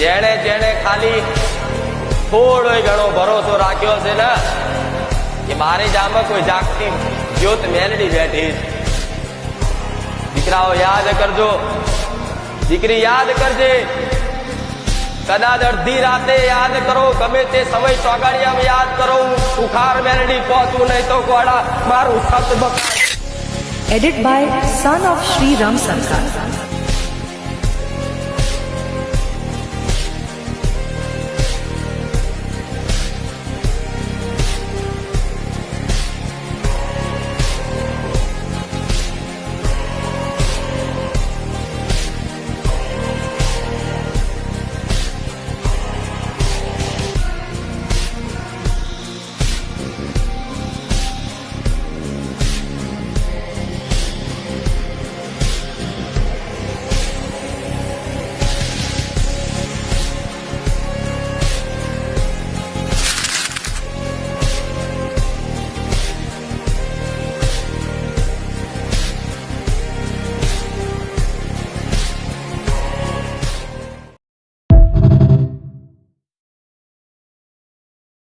જેણે જેણે ખાલી થોડો ઘણો ભરોસો રાખ્યો છે ને કે મારી જામાં કોઈ જાગતી જ્યોત મેલડી બેઠી. દીકરાઓ યાદ કરજો, દીકરી યાદ કરજે. કદાચ અડધી રાતે યાદ કરો, ગમે તે સમય ચોગાડિયામાં યાદ કરો. ઉખાર મેલડી પહોંચવું નહીં તો ગોળા મારું સત buck. Edit by Son of Sri Ram Sankar.